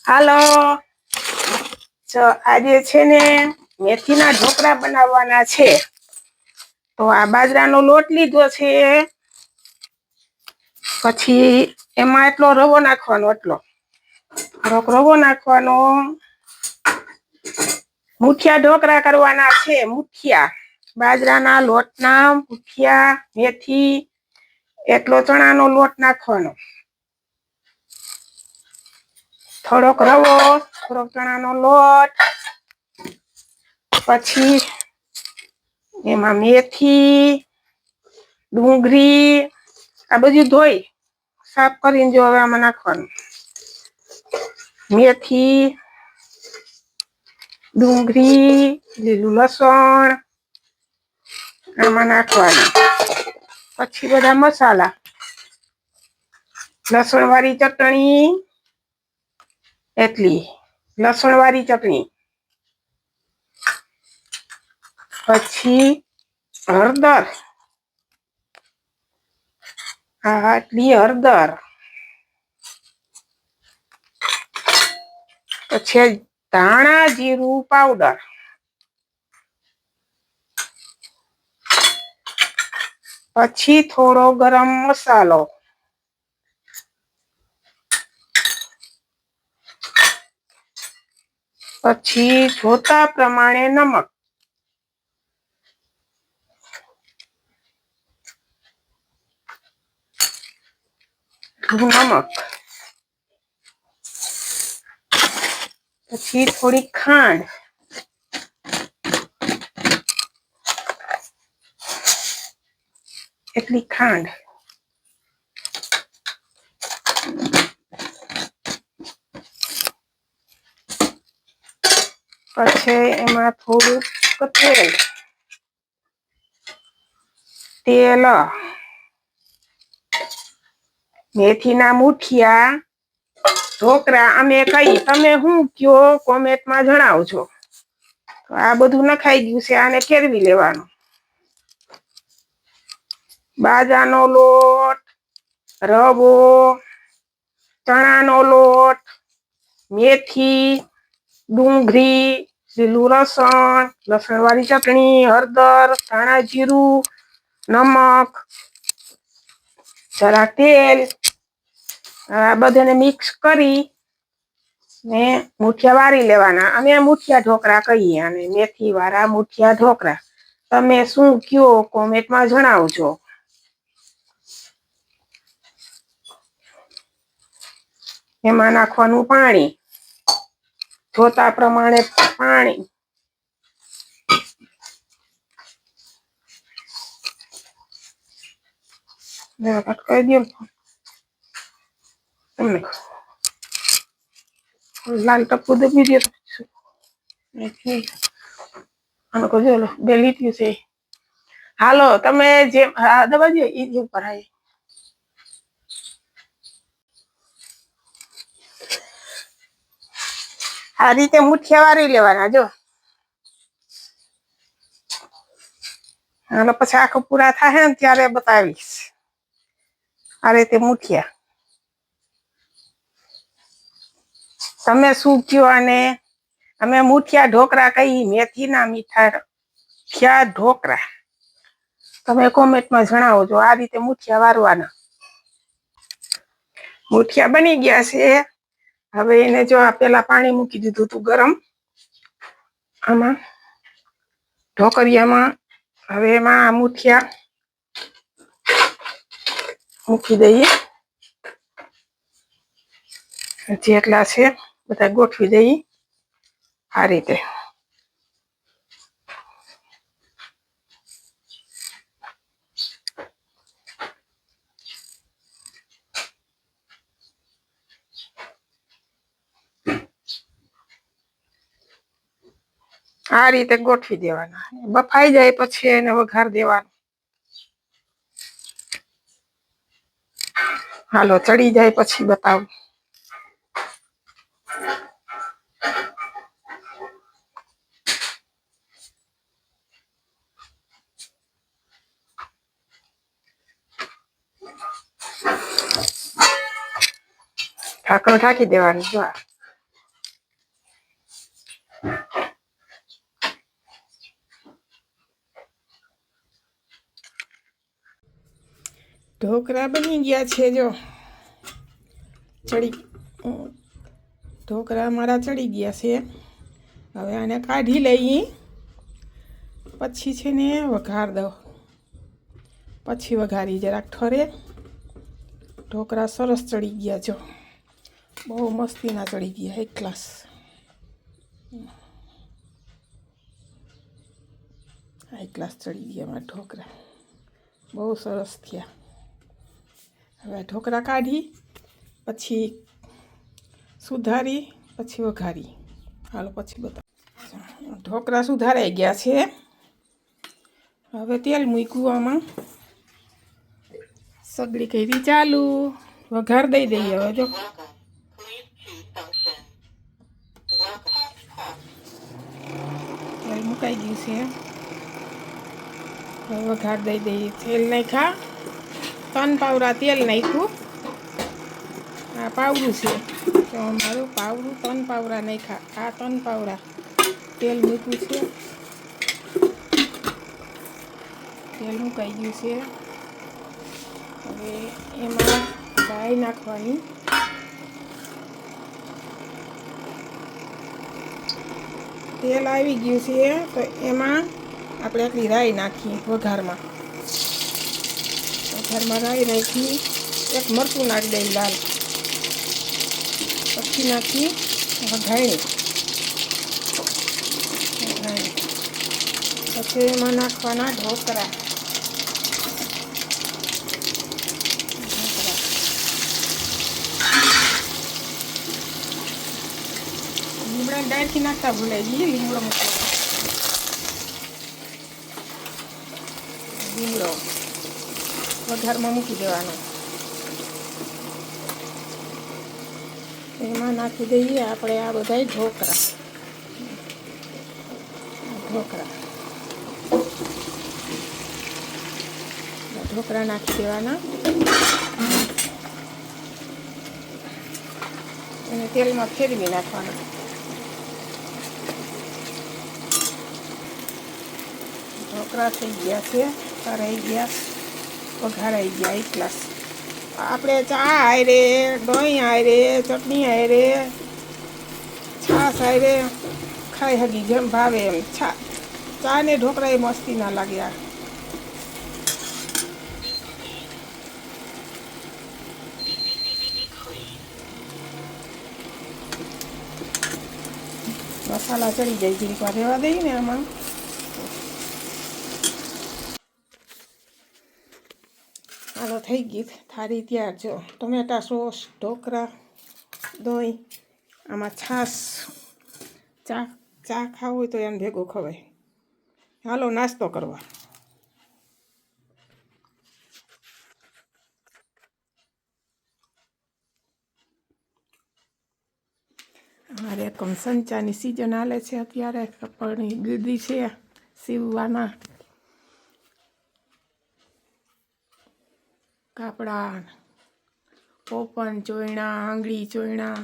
હાલો, આજે છે ને મેથીના ઢોકળા બનાવવાના છે. તો આ બાજરાનો લોટ લીધો છે. પછી એમાં એટલો રવો નાખવાનો, થોડોક રવો નાખવાનો. મુઠિયા ઢોકળા કરવાના છે. મુઠિયા બાજરાના લોટના મુઠિયા, મેથી એટલો ચણાનો લોટ નાખવાનો, થોડોક રવો, થોડોક ચણાનો લોટ, પછી એમાં મેથી, ડુંગળી આ બધું ધોઈ સાફ કરીને જો હવે આમાં નાખવાનું. મેથી, ડુંગળી, લીલું લસણ આમાં નાખવાનું. પછી બધા મસાલા, લસણવાળી ચટણી, લસણવાળી ચટણી, પછી હળદર, આટલી હળદર, પછી ધાણા જીરું પાવડર, પછી થોડો ગરમ મસાલો, પછી જોતા પ્રમાણે નમક, પછી થોડી ખાંડ, એટલી ખાંડ, પછી એમાં થોડુંક તેલ, મેથીના મુઠિયા ઢોકળા અમે કઈ, તમે શું કયો કોમેન્ટમાં જણાવજો. આ બધું નખાઈ ગયું છે. આને કેરવી લેવાનું. બાજરાનો લોટ, રવો, ચણાનો લોટ, મેથી, ડુંગળી, લીલું લસણ, લસણવાળી ચટણી, હળદર, ધાણા જીરું, નમક, જરા તેલ, આ બધાને મિક્સ કરી ને મુઠિયા વારી લેવાના. અમે મુઠિયા ઢોકળા કહીએ અને મેથી વાળા મુઠિયા ઢોકળા. તમે શું કયો કોમેન્ટમાં જણાવજો. એમાં નાખવાનું પાણી, જોતા પ્રમાણે પાણી, કહી દો તમને લાલ ટપકું દબી દો. આનો કહો બે લીટ્યું છે. હાલો, તમે જે દબા દો એ ઉપર આવે. આ રીતે મુઠિયા વારી લેવાના. જો અને પછી આખું પૂરા થાય ને ત્યારે બતાવીશ. આ રીતે મુઠિયા. તમે શું કયો આને? અમે મુઠિયા ઢોકળા કઈ, મેથીના મુઠિયા ઢોકળા. તમે કોમેન્ટમાં જણાવજો. આ રીતે મુઠિયા વારવાના. મુઠિયા બની ગયા છે. હવે એને જો પેલા પાણી મૂકી દીધું હતું ગરમ, આમાં ઢોકળિયામાં. હવે એમાં આ મુઠિયા મૂકી દઈએ. જેટલા છે બધા ગોઠવી દઈએ આ રીતે. આ રીતે ગોઠવી દેવાના. બફાઈ જાય પછી એને વઘાર દેવાનો. હાલો, ચડી જાય પછી બતાવું. ઢાંકણ ઢાંકી દેવાનું. જો ઢોકળા બની ગયા છે, જો ચડી ઢોકળા મારા ચડી ગયા છે. હવે આને કાઢી લઈ, પછી છે ને વઘાર દઉં, પછી વઘારી જરાક ઠરે. ઢોકળા સરસ ચડી ગયા, જો બહુ મસ્તીના ચડી ગયા, એક ક્લાસ. એક ક્લાસ ચડી ગયા મારા ઢોકળા, બહુ સરસ થયા. હવે ઢોકળા કાઢી પછી સુધારી પછી વઘારી. હાલો પછી બતાવો. ઢોકળા સુધારાઈ ગયા છે. હવે તેલ મૂક્યું, આમાં સગડી કરી ચાલુ, વઘાર દઈ દઈએ. હવે જો તેલ મુકાઈ ગયું છે. હવે વઘાર દઈ દઈએ. તેલ નાખ્યા, 3 પાવરા તેલ નાખ્યું. આ પાવરું છે, તો મારું પાવરું 3 પાવરા નાખ્યા. આ 3 પાવરા તેલ મૂક્યું છે. તેલ મુકાઈ ગયું છે. હવે એમાં રાઈ નાખવાની. તેલ આવી ગયું છે, તો એમાં આપણે આટલી રાઈ નાખીએ. વઘારમાં રાઈ નાખી, એક મરચું નાખી દઈએ લાલ, પછી નાખી વઘારી. પછી એમાં નાખવાના ઢોકળા. લીમડાની ડાળથી નાખતા ભૂલાઈ ગઈ. લીમડો મૂકવાનો, લીમડો વઘારમાં મૂકી દેવાનો. એમાં નાખી દઈએ આપણે આ બધા ઢોકળા. ઢોકળા નાખી દેવાના અને તેલમાં ફેરવી નાખવાના. ઢોકળા થઈ ગયા છે, તરાઈ ગયા, વઘારાઈ ગયા એક ગ્લાસ. આપણે ચા હારે, દહીં હારે, ચટણી હારે, છાશ હારે ખાઈ હગી, જેમ ભાવે એમ. ચા ને ઢોકળા એ મસ્તી ના લાગ્યા. મસાલા ચડી જાય, જીરીક વાર રહેવા દઈએ ને આમાં. હાલો થઈ ગઈ થાળી તૈયાર. જો ટમેટા સોસ, ઢોકળા, દહીં, આમાં છાશ. ચા ખાવું હોય તો એને ભેગું ખવાય. હાલો નાસ્તો કરવા. અમારે કંસંચાની સિઝન હાલે છે અત્યારે. કપડની ગીરદી છે સીવવાના. કાપડા, ઓપન ચોયણા, આંગળી ચોયણા,